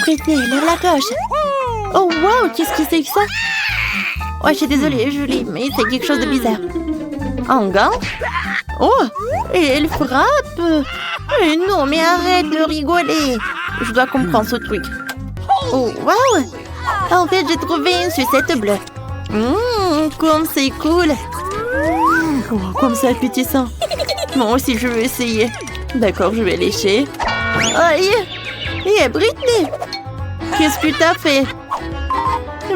Britney, lève la cloche. Oh, wow, qu'est-ce que c'est que ça? Oh, je suis désolée, Julie, mais c'est quelque chose de bizarre. Un gant? Oh, et elle frappe. Non, mais arrête de rigoler. Je dois comprendre ce truc. Oh, wow. En fait, j'ai trouvé une sucette bleue. Comme c'est cool. Oh, comme c'est appétissant. Moi aussi, je veux essayer. D'accord, je vais lécher. Aïe! Hé, Britney! Qu'est-ce que t'as fait?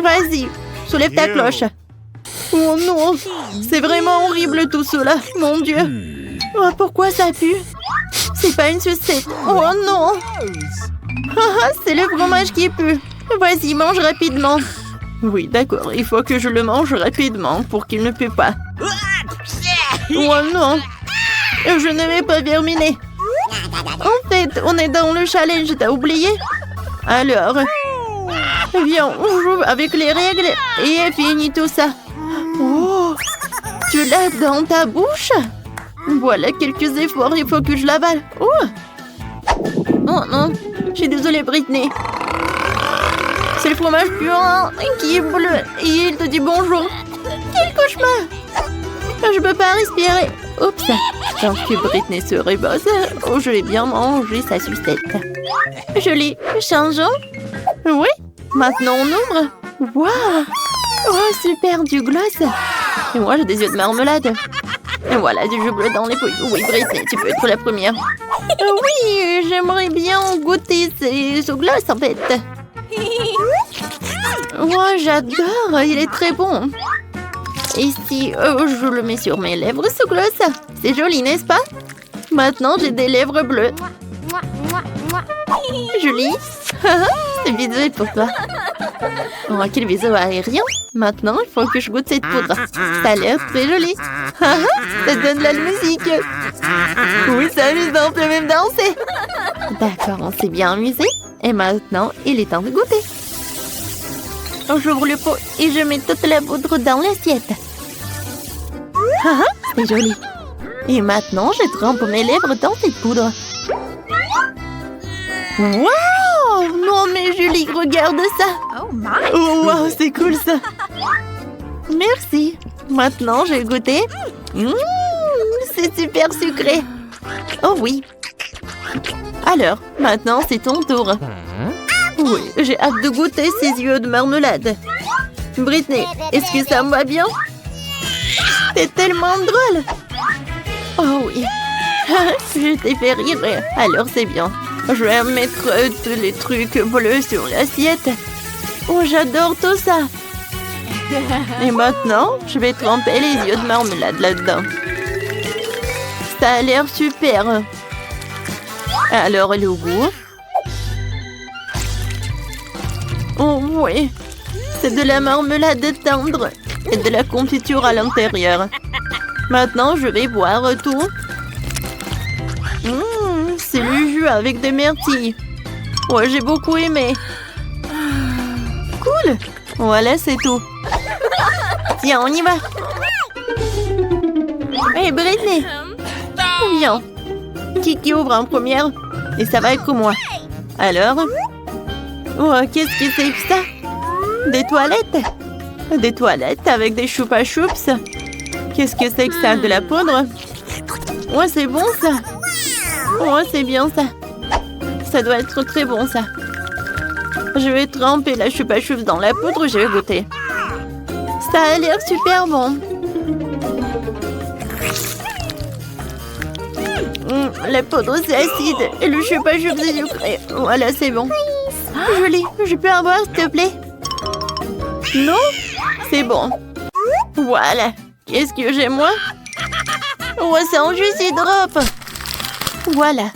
Vas-y, soulève ta cloche. Oh non! C'est vraiment horrible tout cela. Mon Dieu! Oh, pourquoi ça pue? C'est pas une sucette. Oh non! C'est le fromage qui pue. Vas-y, mange rapidement. Oui, d'accord. Il faut que je le mange rapidement pour qu'il ne pue pas. Oh non! Je ne vais pas terminer. En fait, on est dans le challenge, t'as oublié? Alors, viens, on joue avec les règles et fini tout ça. Oh, tu l'as dans ta bouche? Voilà quelques efforts, il faut que je l'avale. Oh non, je suis désolée, Britney. C'est le fromage puant qui est bleu et il te dit bonjour. Quel cauchemar! Je peux pas respirer. Oups, tant que Britney serait bosse, oh, je vais bien manger sa sucette. Joli, changeons. Oui, maintenant on ouvre. Waouh! Oh, super, du gloss. Et moi, j'ai des yeux de marmelade. Et voilà, du jus bleu dans les pouilles. Oui, Britney, tu peux être la première. Oui, j'aimerais bien goûter ce gloss, en fait. Oh, j'adore, il est très bon. Et si je le mets sur mes lèvres, ce gloss? C'est joli, n'est-ce pas? Maintenant, j'ai des lèvres bleues. Julie, ce bisou est pour toi. Oh, quel bisou aérien. Maintenant, il faut que je goûte cette poudre. Ça a l'air très joli. Ça donne de la musique. Oui, c'est amusant, on peut même danser. D'accord, on s'est bien amusé. Et maintenant, il est temps de goûter. J'ouvre le pot et je mets toute la poudre dans l'assiette. C'est joli. Et maintenant, je trempe mes lèvres dans cette poudre. Wow! Non mais Julie, regarde ça. Oh wow, c'est cool ça. Merci. Maintenant, je vais goûter. C'est super sucré. Oh oui. Alors, maintenant, c'est ton tour. Oui, j'ai hâte de goûter ces yeux de marmelade. Britney, est-ce que ça me va bien? C'est tellement drôle. Oh oui. Je t'ai fait rire. Alors c'est bien. Je vais mettre tous les trucs bleus sur l'assiette. Oh, j'adore tout ça. Et maintenant, je vais tremper les yeux de marmelade là-dedans. Ça a l'air super. Alors, le goût. Oh oui, c'est de la marmelade tendre et de la confiture à l'intérieur. Maintenant, je vais boire tout. C'est le jus avec des myrtilles. Ouais, j'ai beaucoup aimé. Cool. Voilà, c'est tout. Tiens, on y va. Hey, Britney. Viens. Qui ouvre en première? Et ça va être moi. Alors? Oh, qu'est-ce que c'est que ça? Des toilettes? Des toilettes avec des choupa choups? Qu'est-ce que c'est que ça? De la poudre? Ouais, c'est bon ça. Ouais, c'est bien ça. Ça doit être très bon ça. Je vais tremper la choupa choups dans la poudre et je vais goûter. Ça a l'air super bon. La poudre c'est acide et le choupa choups c'est sucré. Voilà, c'est bon. Julie, je peux avoir s'il te plaît? Non? C'est bon. Voilà. Qu'est-ce que j'ai moi? Oh, c'est un juicy drop. Voilà.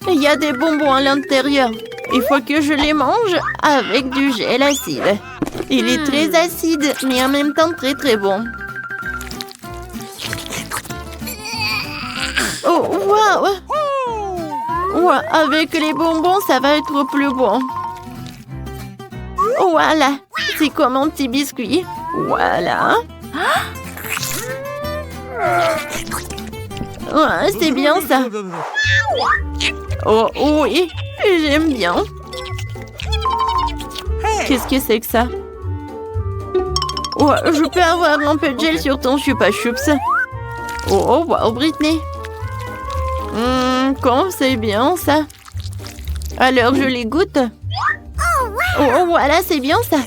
Il y a des bonbons à l'intérieur. Il faut que je les mange avec du gel acide. Il est très acide, mais en même temps très très bon. Oh, waouh! Ouais, avec les bonbons, ça va être plus bon. Voilà. C'est comme un petit biscuit. Voilà. Ouais, c'est bien ça. Oh oui, j'aime bien. Qu'est-ce que c'est que ça? Oh, je peux avoir un peu de gel sur ton chupa chups. Oh, wow, Britney. Comme c'est bien ça. Alors, je les goûte. Oh, voilà, c'est bien ça.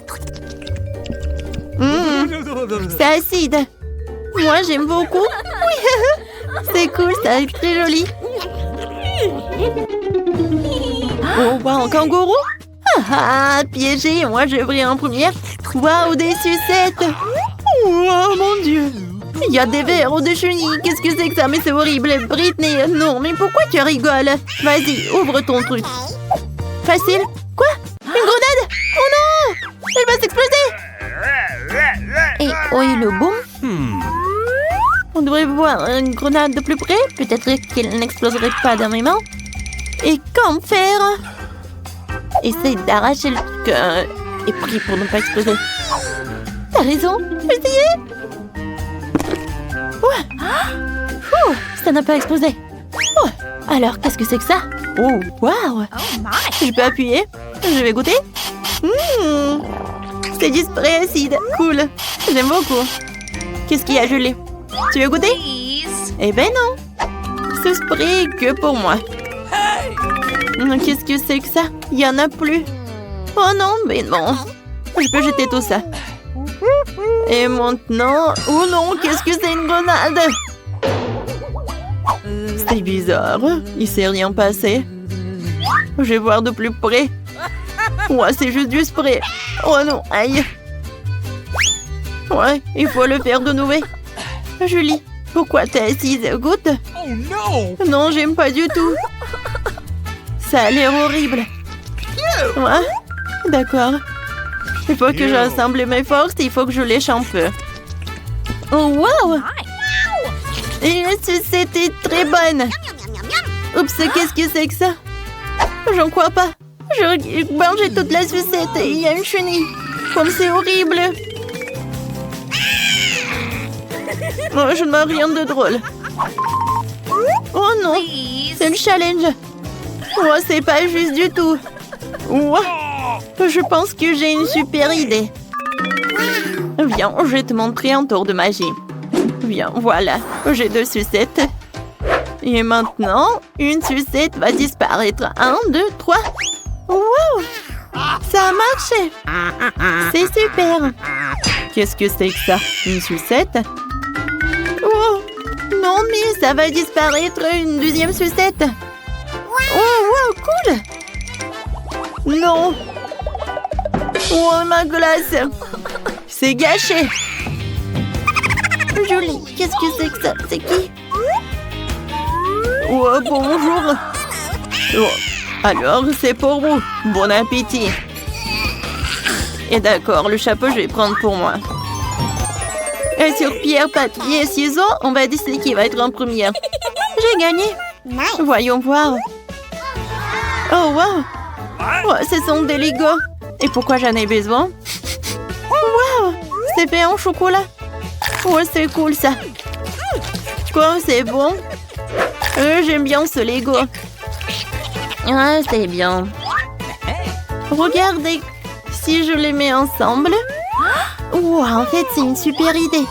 C'est acide. Moi, j'aime beaucoup. Oui, c'est cool, c'est très joli. Oh, wow, un kangourou? Piégé, moi je brille en première. Waouh, des sucettes. Oh mon Dieu. Il y a des vers ou des chenilles. Qu'est-ce que c'est que ça? Mais c'est horrible. Britney, non, mais pourquoi tu rigoles? Vas-y, ouvre ton truc. Facile. Quoi? Une grenade? Oh non! Elle va s'exploser. Et où est le boom? On devrait voir une grenade de plus près. Peut-être qu'elle n'exploserait pas dans mes mains. Et qu'en faire? Essaye d'arracher le truc et prie pour ne pas exploser. T'as raison, essayez. Ouais. Ça n'a pas explosé. Oh. Alors, qu'est-ce que c'est que ça? Oh, waouh. Je peux appuyer? Je vais goûter. C'est du spray acide. Cool. J'aime beaucoup. Qu'est-ce qu'il y a gelé? Tu veux goûter? Eh ben non. Ce spray est que pour moi. Qu'est-ce que c'est que ça? Il n'y en a plus. Oh non, mais non. Je peux jeter tout ça. Et maintenant... Oh non, qu'est-ce que c'est une grenade? C'est bizarre. Il s'est rien passé. Je vais voir de plus près. Ouais, c'est juste du spray. Oh non, aïe. Ouais, il faut le faire de nouveau. Julie, pourquoi t'es assise? Goûte. Oh non, j'aime pas du tout. Ça a l'air horrible. Ouais, d'accord. Il faut que j'assemble mes forces et il faut que je lèche un peu. Oh, wow! Et c'était très bonne. Oups, qu'est-ce que c'est que ça? J'en crois pas. Je mangeais toute la sucette et il y a une chenille. Comme c'est horrible. Oh, je ne vois rien de drôle. Oh non, c'est le challenge. Oh, c'est pas juste du tout. Oh, je pense que j'ai une super idée. Viens, je vais te montrer un tour de magie. Viens, voilà, j'ai 2 sucettes. Et maintenant, une sucette va disparaître. 1, 2, 3. Wow! Ça a marché. C'est super. Qu'est-ce que c'est que ça? Une sucette? Oh! Non, mais ça va disparaître une 2e sucette. Oh, wow, cool! Non! Oh, ma glace! C'est gâché! Julie, qu'est-ce que c'est que ça? C'est qui? Oh, bonjour! Oh, alors, c'est pour vous. Bon appétit! Et d'accord, le chapeau, je vais prendre pour moi. Et sur pierre, papier et ciseaux, on va décider qui va être en première. J'ai gagné! Voyons voir. Oh, wow! Oh, ce sont des Legos. Et pourquoi j'en ai besoin? Wow! C'est fait en chocolat. Oh, c'est cool ça. Quoi, c'est bon? J'aime bien ce Lego. Ah, c'est bien. Regardez, si je les mets ensemble... Wow, en fait, c'est une super idée.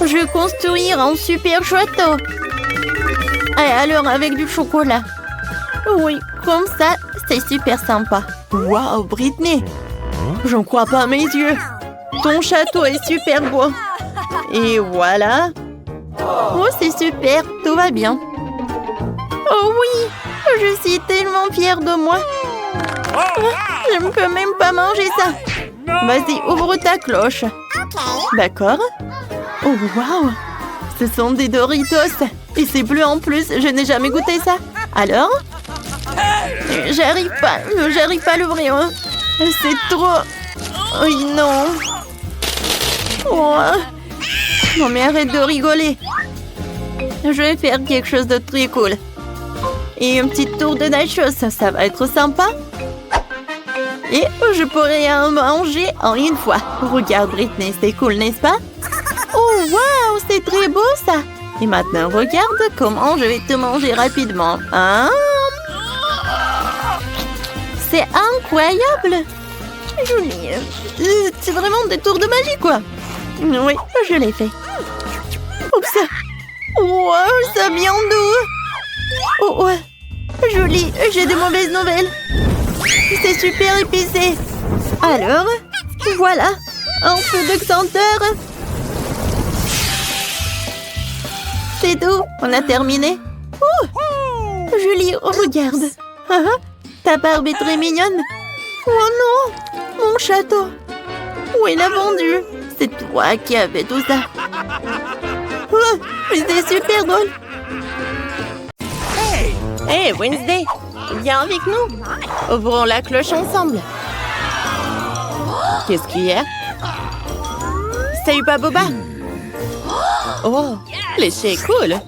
Je vais construire un super château. Et alors, avec du chocolat. Oui, comme ça, c'est super sympa. Wow, Britney. J'en crois pas à mes yeux. Ton château est super beau. Et voilà. Oh, c'est super, tout va bien. Oh oui, je suis tellement fière de moi. Je ne peux même pas manger ça. Vas-y, ouvre ta cloche. D'accord. Oh, wow. Ce sont des Doritos. Et c'est bleu en plus, je n'ai jamais goûté ça. Alors? J'arrive pas à l'ouvrir. C'est trop... Oh non. Oh. Non mais arrête de rigoler. Je vais faire quelque chose de très cool. Et un petit tour de nachos, ça va être sympa. Et je pourrais en manger en une fois. Regarde Britney, c'est cool, n'est-ce pas? Oh wow, c'est très beau ça. Et maintenant, regarde comment je vais te manger rapidement. Hein? C'est incroyable. Joli. C'est vraiment des tours de magie, quoi. Oui, je l'ai fait. Oups. Wow, ça vient d'où? Oh, ouais. Joli, j'ai des mauvaises nouvelles. C'est super épicé. Alors, voilà, un peu de senteur. C'est tout, on a terminé. Oh, Julie, regarde. Ta barbe est très mignonne. Oh non, mon château. Où il a vendu? C'est toi qui as fait tout ça. Oh, c'était super drôle. Hey, Wednesday, viens avec nous. Ouvrons la cloche ensemble. Qu'est-ce qu'il y a? Salut, pas Boba. Oh, lécher est cool.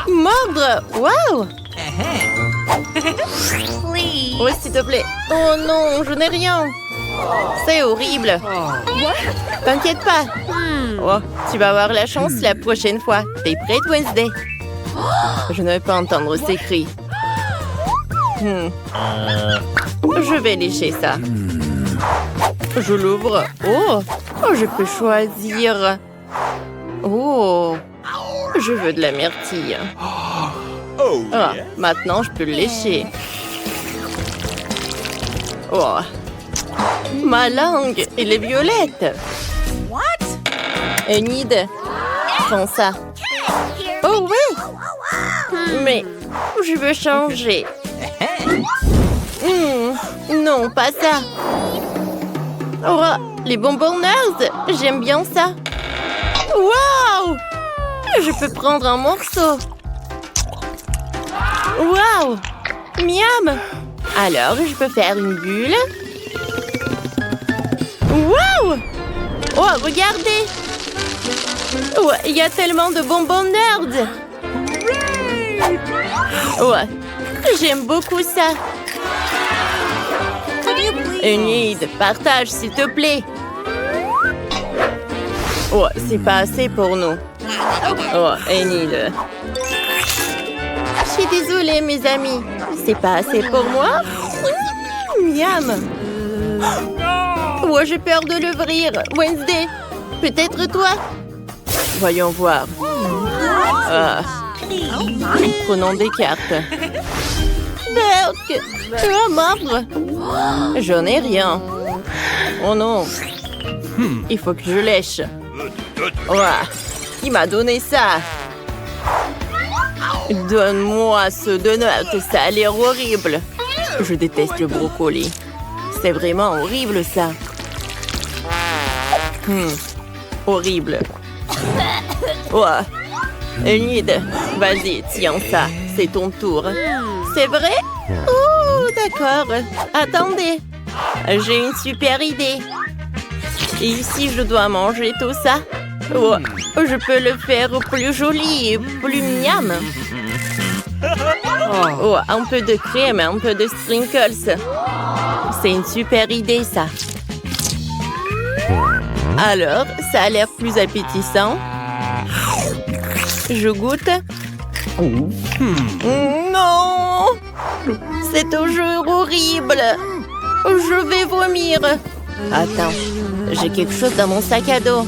Mordre, wow. Oh, s'il te plaît. Oh non, je n'ai rien. C'est horrible. T'inquiète pas. Oh, tu vas avoir la chance la prochaine fois. T'es prête, Wednesday? Je ne veux pas entendre ces cris. Je vais lécher ça. Je l'ouvre. Oh, je peux choisir. Oh, je veux de la myrtille. Ah, maintenant, je peux le lécher. Oh, ma langue, elle est violette. Enid, prends ça. Oh oui. Mais je veux changer. Non, pas ça. Oh, les bonbons nerds, j'aime bien ça. Waouh! Je peux prendre un morceau. Waouh! Miam! Alors, je peux faire une bulle. Waouh! Oh, regardez! Oh, il y a tellement de bonbons nerds. Ouais, j'aime beaucoup ça. Enid, partage s'il te plaît. Oh, c'est pas assez pour nous. Oh, Enid. Je suis désolée, mes amis. C'est pas assez pour moi. Miam. Oh, j'ai peur de l'ouvrir. Wednesday, peut-être toi? Voyons voir. Ah. Prenons des cartes. Berk, tu as marbre. J'en ai rien. Oh non. Il faut que je lèche. Ouah. Il m'a donné ça. Donne-moi ce donut, ça a l'air horrible. Je déteste le brocoli. C'est vraiment horrible ça. Horrible. Ouah. Enid, vas-y, tiens ça. C'est ton tour. C'est vrai? Oh, d'accord. Attendez. J'ai une super idée. Et ici, je dois manger tout ça. Oh, je peux le faire plus joli et plus miam. Oh, un peu de crème, un peu de sprinkles. C'est une super idée, ça. Alors, ça a l'air plus appétissant. Je goûte. Non! C'est toujours horrible. Je vais vomir. Attends, j'ai quelque chose dans mon sac à dos.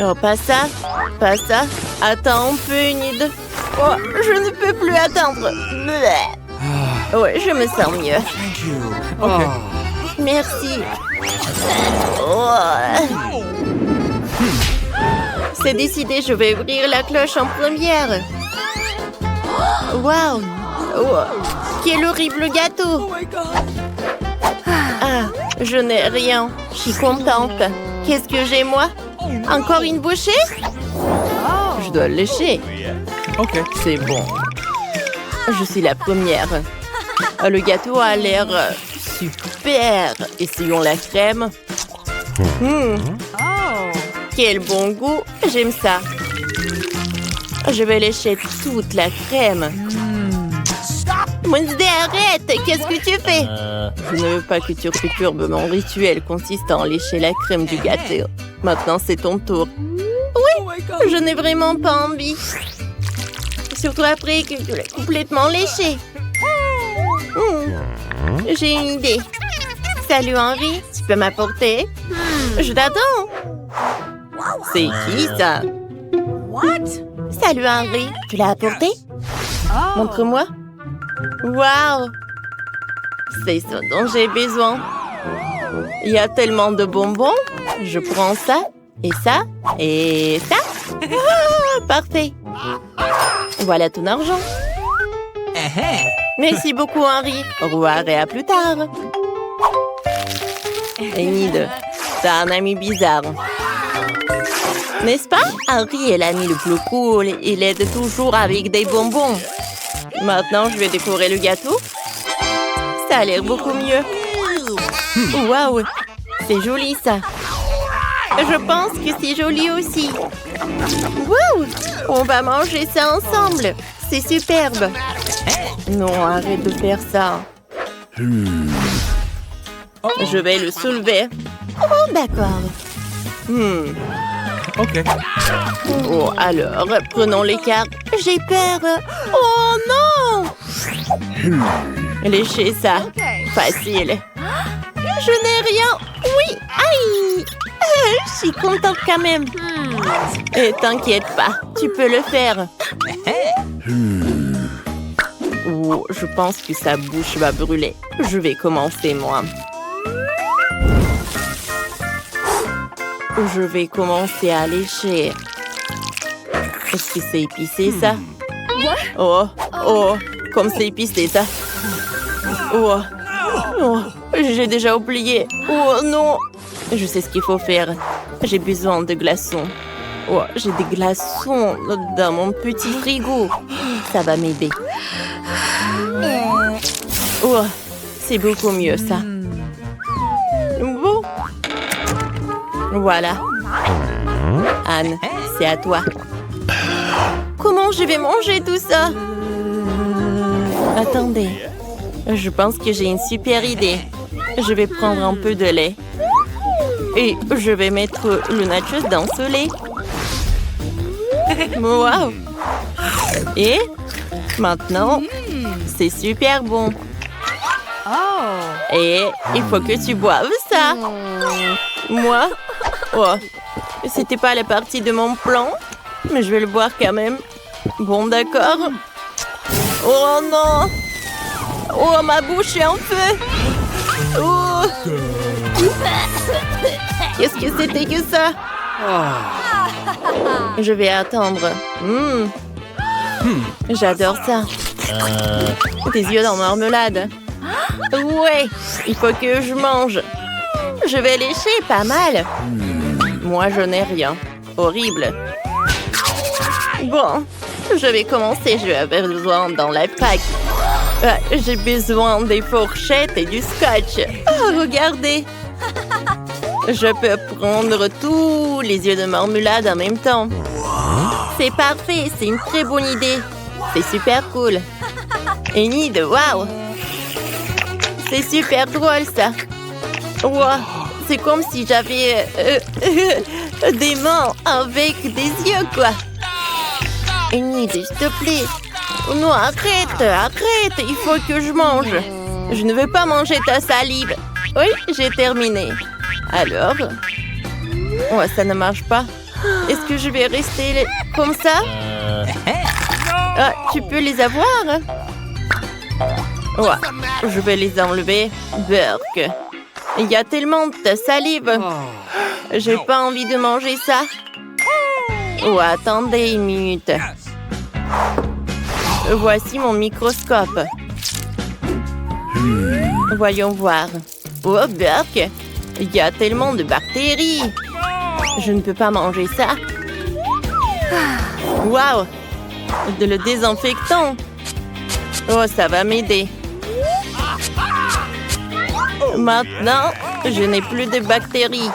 Oh, pas ça, pas ça. Attends un peu, Enid. Oh, je ne peux plus attendre. Ouais, je me sens mieux. Okay. Merci. Oh. C'est décidé, je vais ouvrir la cloche en première. Waouh! Oh, quel horrible gâteau! Ah, je n'ai rien. Je suis contente. Qu'est-ce que j'ai, moi? Encore une bouchée? Je dois le lécher. Ok. C'est bon. Je suis la première. Le gâteau a l'air super. Essayons la crème. Quel bon goût. J'aime ça. Je vais lécher toute la crème. Wednesday, arrête! Qu'est-ce que tu fais? Je ne veux pas que tu perturbes mon rituel consistant à lécher la crème du gâteau. Maintenant, c'est ton tour. Oui, je n'ai vraiment pas envie. Surtout après que tu l'as complètement léché. J'ai une idée. Salut Henri, tu peux m'apporter? Je t'attends. C'est qui ça? Salut Henri, tu l'as apporté? Montre-moi. Wow! C'est ça dont j'ai besoin. Il y a tellement de bonbons. Je prends ça, et ça, et ça. Ah, parfait. Voilà ton argent. Merci beaucoup, Henri. Au revoir et à plus tard. Enid, t'as un ami bizarre. N'est-ce pas? Henri est l'ami le plus cool. Il aide toujours avec des bonbons. Maintenant, je vais décorer le gâteau. Ça a l'air beaucoup mieux. Waouh! C'est joli, ça. Je pense que c'est joli aussi. Waouh! On va manger ça ensemble. C'est superbe. Non, arrête de faire ça. Je vais le soulever. Oh, d'accord. OK. Oh, alors, prenons les cartes. J'ai peur. Oh, non! Léchez ça. Facile. Je n'ai rien. Oui, aïe! Je suis contente quand même. Et t'inquiète pas, tu peux le faire. Oh, je pense que sa bouche va brûler. Je vais commencer, moi. Je vais commencer à lécher. Est-ce que c'est épicé, ça? Oh, oh, comme c'est épicé, ça. Oh, oh, j'ai déjà oublié. Oh, non. Je sais ce qu'il faut faire. J'ai besoin de glaçons. Oh, j'ai des glaçons dans mon petit frigo. Ça va m'aider. Oh, c'est beaucoup mieux, ça. Bon. Voilà. Anne, c'est à toi. Comment je vais manger tout ça? Attendez. Je pense que j'ai une super idée. Je vais prendre un peu de lait. Et je vais mettre le nachos dans ce lait. Wow! Et maintenant, c'est super bon. Et il faut que tu boives ça. Moi? Oh, c'était pas la partie de mon plan, mais je vais le boire quand même. Bon, d'accord. Oh non! Oh, ma bouche est en feu! Oh! Qu'est-ce que c'était que ça? Je vais attendre. J'adore ça. Des yeux dans marmelade. Ouais, il faut que je mange. Je vais lécher pas mal. Moi, je n'ai rien. Horrible. Bon, je vais commencer. Je vais avoir besoin dans la pack. J'ai besoin des fourchettes et du scotch. Oh, regardez. Je peux prendre tous les yeux de marmelade en même temps. C'est parfait, c'est une très bonne idée. C'est super cool. Enid, waouh! C'est super drôle, ça. Wow, c'est comme si j'avais des mains avec des yeux, quoi. Enid, s'il te plaît. Non, arrête, arrête. Il faut que je mange. Je ne veux pas manger ta salive. Oui, j'ai terminé. Alors? Oh, ça ne marche pas. Est-ce que je vais rester comme ça? Ah, tu peux les avoir? Ouais, je vais les enlever. Burk. Il y a tellement de salive. J'ai pas envie de manger ça. Oh, attendez une minute. Voici mon microscope. Voyons voir. Oh, Burk. Il y a tellement de bactéries. Je ne peux pas manger ça. Waouh! De le désinfectant. Oh, ça va m'aider. Maintenant, je n'ai plus de bactéries.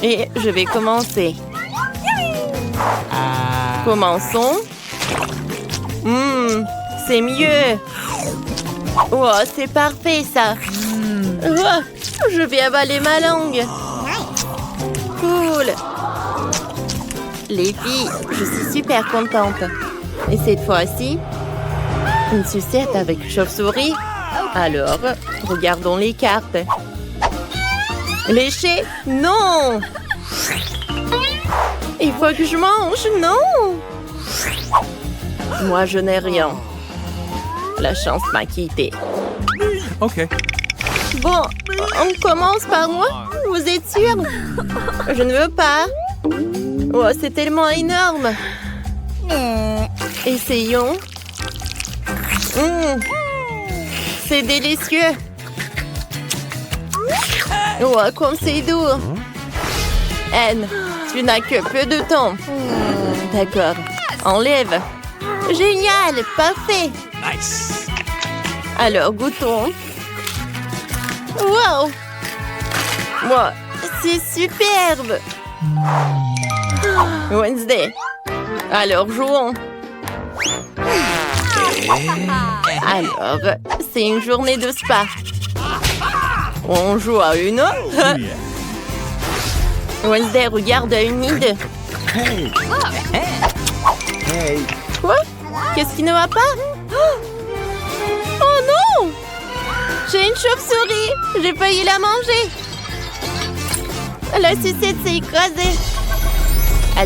Et je vais commencer. Commençons. C'est mieux. Oh, c'est parfait, ça. Oh, je vais avaler ma langue. Cool. Les filles, je suis super contente. Et cette fois-ci, une sucette avec chauve-souris. Alors, regardons les cartes. Lécher? Non! Il faut que je mange, non! Moi, je n'ai rien. La chance m'a quitté. Okay. Bon, on commence par moi? Vous êtes sûr? Je ne veux pas. Oh, c'est tellement énorme. Essayons. C'est délicieux. Oh, comme c'est doux. Anne, tu n'as que peu de temps. D'accord. Enlève. Génial, parfait. Nice. Alors, goûtons. Wow! Wow, c'est superbe! Wednesday. Alors, jouons. Alors, c'est une journée de spa. On joue à une. Wednesday regarde à une idée. Quoi? Qu'est-ce qui ne va pas? Oh non! J'ai une chauve-souris. J'ai failli la manger. La sucette s'est écrasée.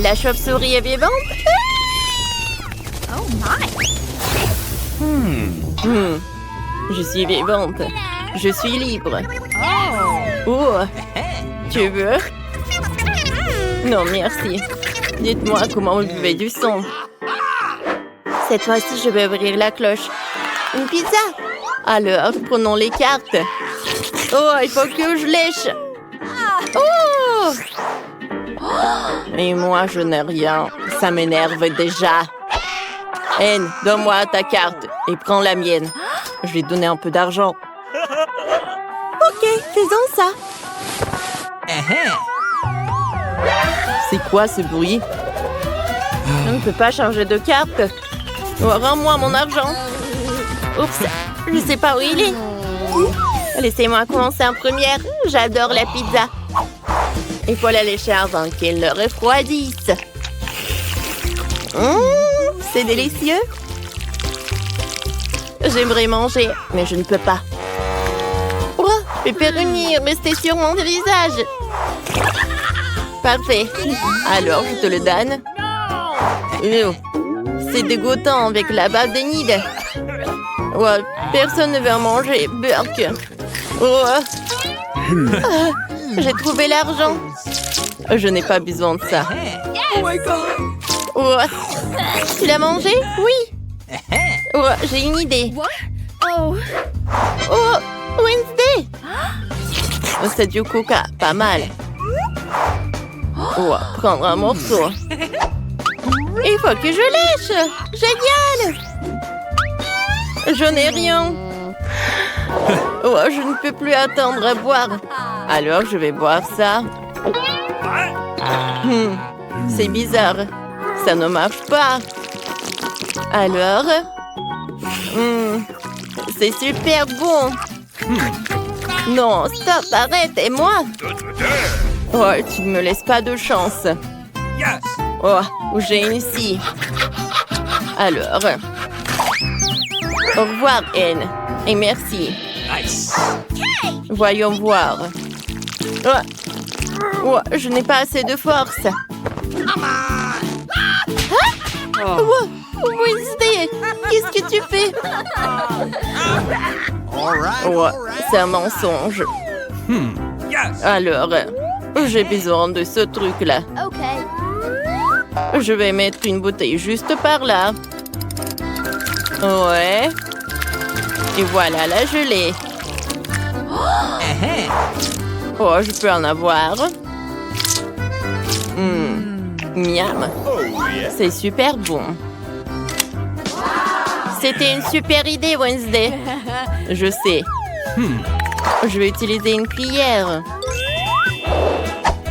La chauve-souris est vivante? Je suis vivante. Je suis libre. Oh, tu veux? Non, merci. Dites-moi comment vous buvez du sang. Cette fois-ci, je vais ouvrir la cloche. Une pizza? Alors, prenons les cartes. Oh, il faut que je lèche. Oh! Et moi, je n'ai rien. Ça m'énerve déjà. Anne, donne-moi ta carte et prends la mienne. Je vais te donner un peu d'argent. Ok, faisons ça. C'est quoi ce bruit? Je ne peux pas changer de carte. Oh, rends-moi mon argent. Oups, je ne sais pas où il est. Laissez-moi commencer en première. J'adore la pizza. Il faut la lécher avant qu'elle ne refroidisse. C'est délicieux. J'aimerais manger, mais je ne peux pas. Oh, pepperoni, restez sur mon visage. Parfait. Alors, je te le donne. C'est dégoûtant avec la bave de nid. Oh, personne ne veut en manger. Burk. Oh. J'ai trouvé l'argent. Je n'ai pas besoin de ça. Oh my God. Oh. Tu l'as mangé? Oui. Oh, j'ai une idée. Oh, Wednesday. Oh, c'est du coca. Pas mal. Oh, prendre un morceau. Il faut que je lèche. Génial. Je n'ai rien. Oh, je ne peux plus attendre à boire. Alors, je vais boire ça. C'est bizarre. Ça ne marche pas. Alors... c'est super bon. Non, stop, arrête, et moi? Oh, tu ne me laisses pas de chance. Oh, j'ai une ici. Alors... Au revoir, Anne. Et merci. Voyons voir. Oh, je n'ai pas assez de force. Oh, Wednesday, qu'est-ce que tu fais? Oh, c'est un mensonge. Alors, j'ai besoin de ce truc-là. Je vais mettre une bouteille juste par là. Ouais. Et voilà la gelée. Oh, je peux en avoir. Miam. C'est super bon. C'était une super idée, Wednesday. Je sais. Je vais utiliser une cuillère.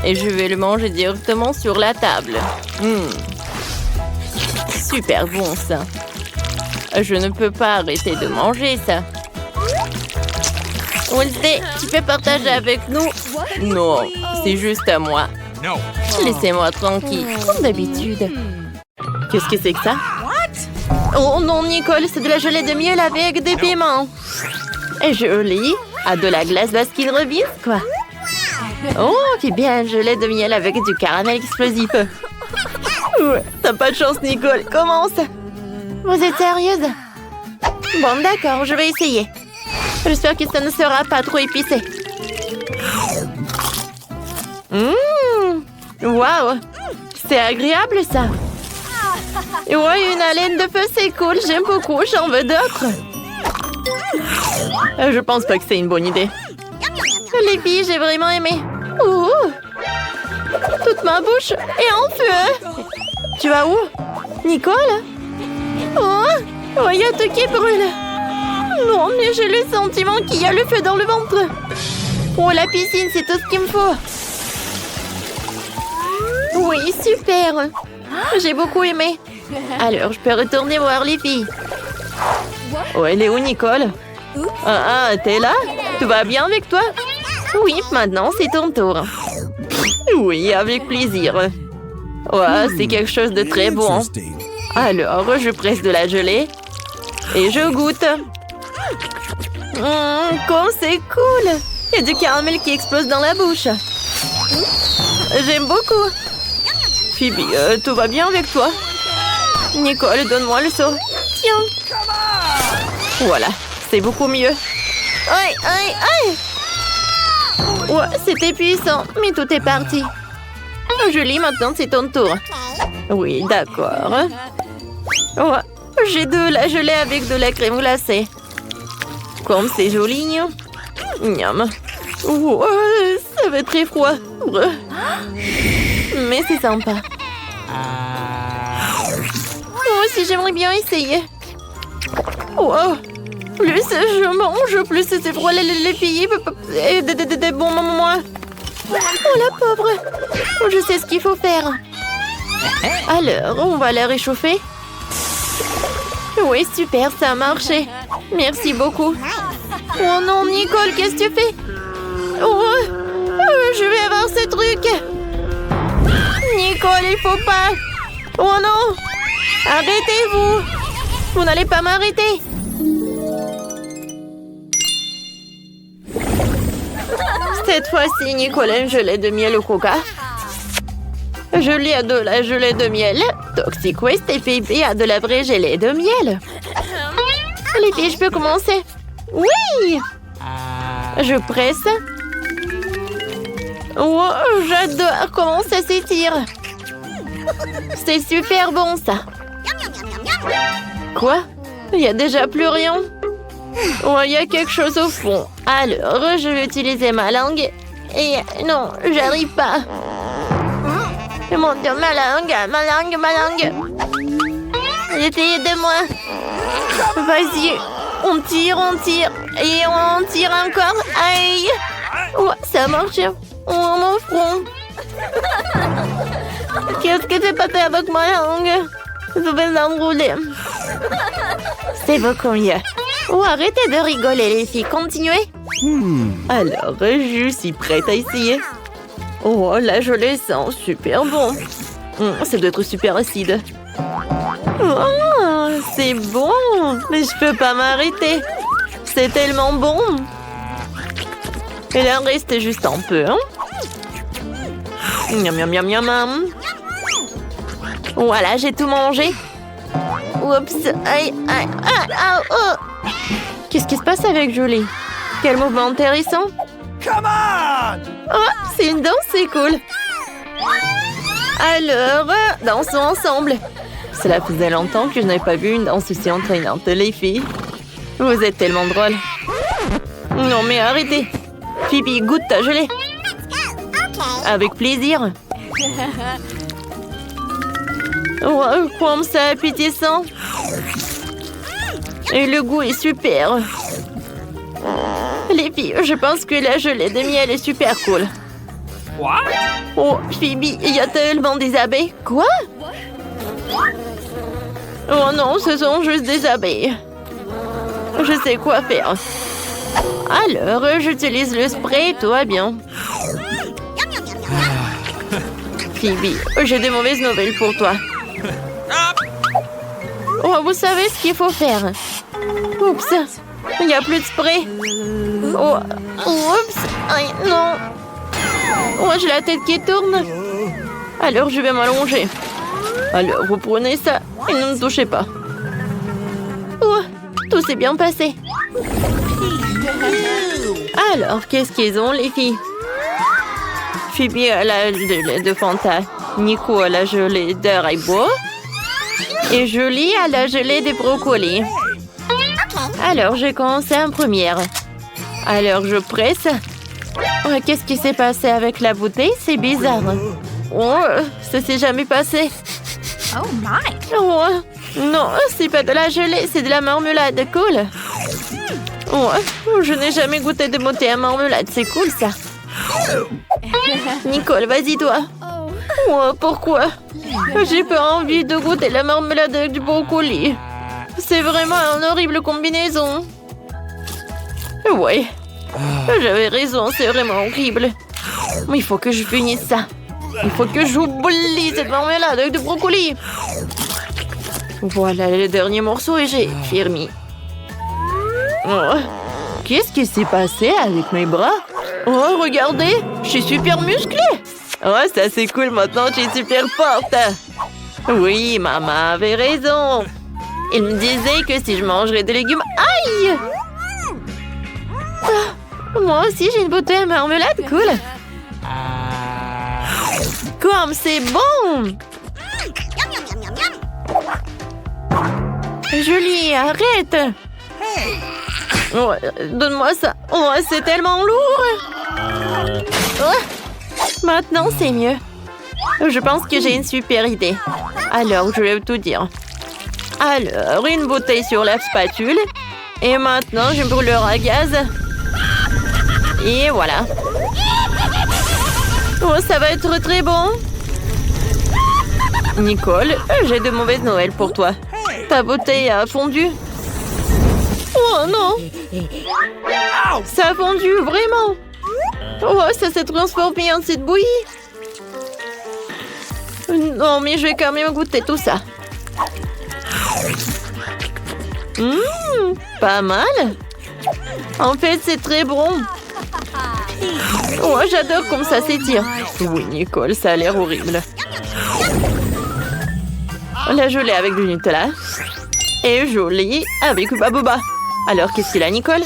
Et je vais le manger directement sur la table. Super bon, ça. Je ne peux pas arrêter de manger ça. Wednesday, tu peux partager avec nous? Non, c'est juste à moi. Laissez-moi tranquille, comme d'habitude. Qu'est-ce que c'est que ça? Oh non, Nicole, c'est de la gelée de miel avec des piments. Joli. Ah, de la glace Baskin Robbins, quoi. Oh, qui bien, gelée de miel avec du caramel explosif. Ouais, t'as pas de chance, Nicole. Commence. Vous êtes sérieuse? Bon, d'accord, je vais essayer. J'espère que ça ne sera pas trop épicé. Waouh, c'est agréable, ça. Ouais, une haleine de feu, c'est cool. J'aime beaucoup, j'en veux d'autres. Je pense pas que c'est une bonne idée. Les filles, j'ai vraiment aimé. Ouh. Toute ma bouche est en feu. Tu vas où? Nicole? Oh, il y a tout qui brûle. Non, mais j'ai le sentiment qu'il y a le feu dans le ventre. Oh, la piscine, c'est tout ce qu'il me faut. Oui, super. J'ai beaucoup aimé. Alors, je peux retourner voir les filles. Oh, elle est où, Nicole? T'es là? Tout va bien avec toi? Oui, maintenant, c'est ton tour. Oui, avec plaisir. Ouais, c'est quelque chose de très bon. Alors, je presse de la gelée et je goûte. Comme c'est cool! Il y a du caramel qui explose dans la bouche. J'aime beaucoup. Phoebe, tout va bien avec toi? Nicole, donne-moi le seau. Tiens. Voilà, c'est beaucoup mieux. Aïe, aïe, aïe! Ouais, c'était puissant, mais tout est parti. Julie, maintenant c'est ton tour. Oui, d'accord. Ouais, j'ai de la gelée avec de la crème glacée. Comme c'est joli. Miam. Oh, ça va être très froid. Mais c'est sympa. Moi aussi, j'aimerais bien essayer. Wow. Plus je mange, plus c'est froid, les filles. Et des bons moments. Oh, la pauvre. Je sais ce qu'il faut faire. Alors, on va la réchauffer. Oui, super, ça a marché. Merci beaucoup. Oh non, Nicole, qu'est-ce que tu fais? Je vais avoir ce truc. Nicole, il faut pas. Oh non. Arrêtez-vous. Vous n'allez pas m'arrêter. Cette fois-ci, Nicole a une gelée de miel au coca. Julie a de la gelée de miel. Toxic Waste et Phoebe a de la vraie gelée de miel. Les filles, je peux commencer? Oui! Je presse. Oh, j'adore comment ça s'étire. C'est super bon, ça. Quoi? Il n'y a déjà plus rien? Oh, il y a quelque chose au fond. Alors, je vais utiliser ma langue. Et non, j'arrive pas. Mon Dieu, ma langue. Essayez de moi. Vas-y, on tire. Et on tire encore. Aïe. Oh, ça marche. Oh, mon front. Qu'est-ce que j'ai pas fait avec ma langue? Je vais l'enrouler. C'est beaucoup mieux. Oh, arrêtez de rigoler, les filles. Continuez. Alors, je suis prête à essayer. Oh, là, je le sens super bon. Ça doit être super acide. Oh, c'est bon. Mais je peux pas m'arrêter. C'est tellement bon. Il en reste juste un peu. Hein? Miam, miam, miam, miam, miam. Voilà, j'ai tout mangé. Oups. Aïe, aïe, ah, oh. Qu'est-ce qui se passe avec Julie? Quel mouvement intéressant. Come on! Oh, c'est une danse, c'est cool. Alors, dansons ensemble. Cela faisait longtemps que je n'avais pas vu une danse aussi entraînante, les filles. Vous êtes tellement drôles. Non, mais arrêtez. Phoebe, goûte ta gelée. Avec plaisir. Oh, comme ça appétissant. Et le goût est super. Les filles, je pense que la gelée de miel est super cool. What? Oh, Phoebe, il y a tellement des abeilles. Quoi? Oh non, ce sont juste des abeilles. Je sais quoi faire. Alors, j'utilise le spray, tout va bien. Phoebe, j'ai des mauvaises nouvelles pour toi. Oh, vous savez ce qu'il faut faire. Oups. Il n'y a plus de spray. Oh, oups. Aïe, non. Oh, j'ai la tête qui tourne. Alors, je vais m'allonger. Alors, vous prenez ça et ne me touchez pas. Oh, tout s'est bien passé. Alors, qu'est-ce qu'ils ont, les filles? Phoebe a la gelée de Fanta. Nico a la gelée d'Haribo. Et Julie a la gelée de brocoli. Alors, j'ai commencé en première. Alors, je presse. Oh, qu'est-ce qui s'est passé avec la bouteille? C'est bizarre. Oh, ça s'est jamais passé. Oh my! Oh, non, c'est pas de la gelée, c'est de la marmelade. Cool. Oh, je n'ai jamais goûté de montée à marmelade. C'est cool, ça. Nicole, vas-y, toi. Oh, pourquoi? J'ai pas envie de goûter la marmelade avec du brocoli. C'est vraiment une horrible combinaison. Ouais, j'avais raison, c'est vraiment horrible. Mais il faut que je finisse ça. Il faut que j'oublie cette marmelade avec du brocoli. Voilà le dernier morceau et j'ai fini. Oh, qu'est-ce qui s'est passé avec mes bras? Oh, regardez, je suis super musclée. Oh, ça c'est cool, maintenant je suis super forte. Oui, maman avait raison. Il me disait que si je mangerais des légumes... Aïe! Ah, moi aussi j'ai une bouteille à marmelade, cool. Comme c'est bon! Julie, arrête! Oh, donne-moi ça. Oh, c'est tellement lourd. Oh, maintenant, c'est mieux. Je pense que j'ai une super idée. Alors, je vais tout dire. Alors, une bouteille sur la spatule. Et maintenant, je brûleur à gaz. Et voilà. Oh, ça va être très bon. Nicole, j'ai de mauvaises nouvelles pour toi. Ta bouteille a fondu. Oh non! Ça a fondu, vraiment! Oh, ça s'est transformé en cette bouillie! Non, mais je vais quand même goûter tout ça. Pas mal! En fait, c'est très bon! Oh, j'adore comme ça s'étire! Oui, Nicole, ça a l'air horrible. La gelée avec du Nutella. Et Jolie avec Baboba. Alors, qu'est-ce qu'il a, Nicole?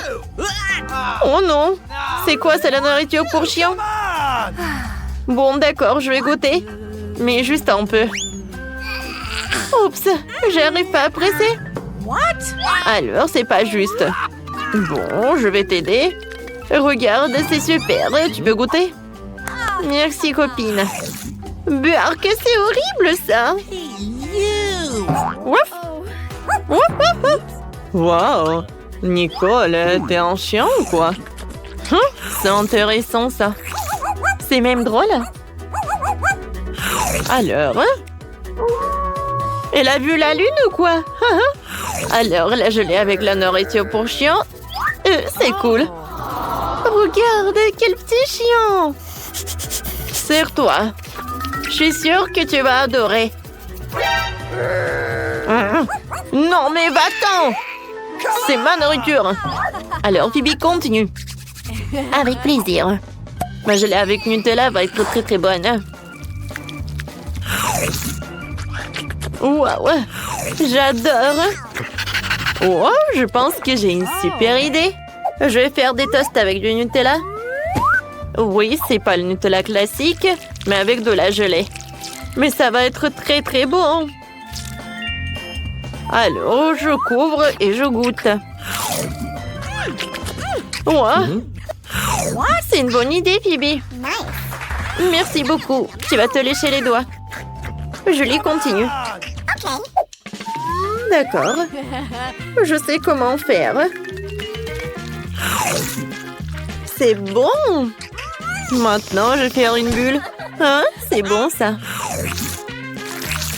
Oh non! C'est quoi, c'est la nourriture pour chien? Bon, d'accord, je vais goûter. Mais juste un peu. Oups, j'arrive pas à presser. Alors, c'est pas juste. Bon, je vais t'aider. Regarde, c'est super. Tu peux goûter? Merci, copine. Burk, c'est horrible, ça. Ouf! Ouf, ouf, ouf. Wow! Nicole, t'es un chien ou quoi? C'est intéressant, ça. C'est même drôle. Alors, elle a vu la lune ou quoi? Alors, la gelée avec la nourriture pour chien. C'est cool. Regarde, quel petit chien. Serre-toi. Je suis sûre que tu vas adorer. Non, mais va-t'en! C'est ma nourriture. Alors, Phoebe, continue. Avec plaisir. Ma gelée avec Nutella va être très très bonne. Waouh! J'adore! Oh, je pense que j'ai une super idée. Je vais faire des toasts avec du Nutella. Oui, c'est pas le Nutella classique, mais avec de la gelée. Mais ça va être très très bon. Alors, je couvre et je goûte. Ouais. C'est une bonne idée, Phoebe. Merci beaucoup. Tu vas te lécher les doigts. Julie continue. D'accord. Je sais comment faire. C'est bon. Maintenant, je vais faire une bulle. Hein? C'est bon, ça.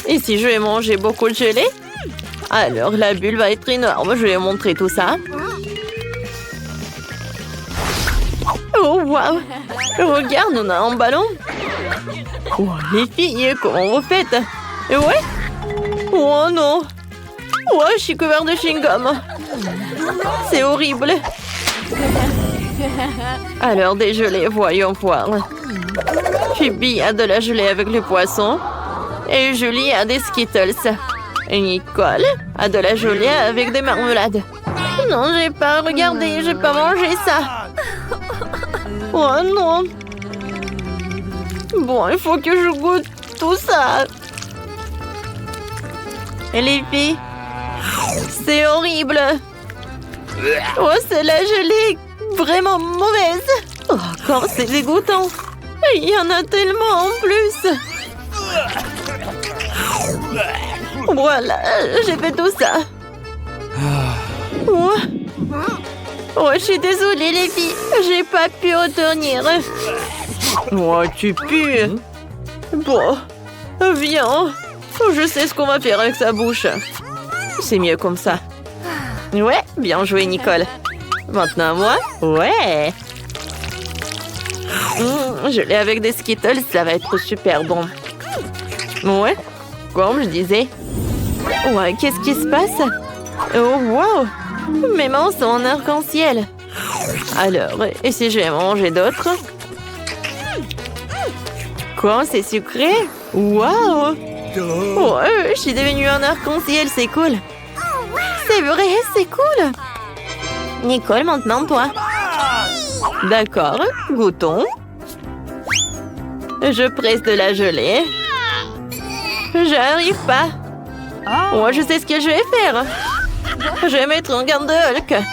Et si je vais manger beaucoup de gelée? Alors, la bulle va être énorme. Je vais montrer tout ça. Oh, waouh! Regarde, on a un ballon. Oh, les filles, comment vous faites? Ouais? Oh non! Oh, je suis couverte de chewing-gum. C'est horrible. Alors, des gelées, voyons voir. Phoebe a de la gelée avec le poisson. Et Julie a des Skittles. Et Nicole a de la gelée avec des marmelades. Non, j'ai pas regardé, j'ai pas mangé ça. Oh non. Bon, il faut que je goûte tout ça. Et les filles, c'est horrible. Oh, c'est la gelée vraiment mauvaise. Oh, quand c'est dégoûtant. Il y en a tellement en plus. Voilà, j'ai fait tout ça. Oh, je suis désolée les filles, j'ai pas pu retenir. Oh, tu pues. Bon, viens. Je sais ce qu'on va faire avec sa bouche. C'est mieux comme ça. Ouais, bien joué Nicole. Maintenant moi, ouais. Je l'ai avec des Skittles, ça va être super bon. Ouais, comme je disais. Ouais, qu'est-ce qui se passe? Oh, wow! Mes mains sont en arc-en-ciel. Alors, et si j'ai mangé d'autres? Quoi, c'est sucré? Wow! Ouais, je suis devenue un arc-en-ciel, c'est cool. C'est vrai, c'est cool. Nicole, maintenant toi. D'accord, goûtons. Je presse de la gelée. J'arrive pas. Moi, je sais ce que je vais faire. Je vais mettre un garde de Hulk.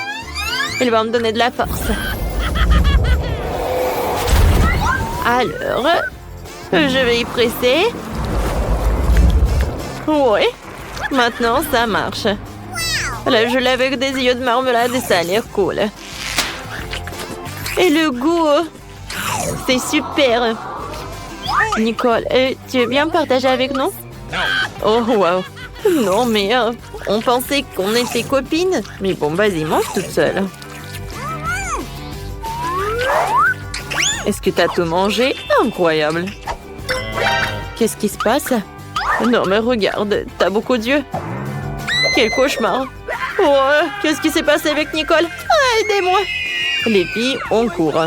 Il va me donner de la force. Alors, je vais y presser. Oui, maintenant ça marche. La gelée avec des yeux de marmelade, ça a l'air cool. Et le goût, c'est super. Nicole, tu veux bien partager avec nous? Oh, wow. Non, mais on pensait qu'on était copines. Mais bon, vas-y, mange toute seule. Est-ce que t'as tout mangé? Incroyable. Qu'est-ce qui se passe? Non, mais regarde, t'as beaucoup d'yeux. Quel cauchemar. Oh, qu'est-ce qui s'est passé avec Nicole? Ah, aidez-moi. Les filles, on court.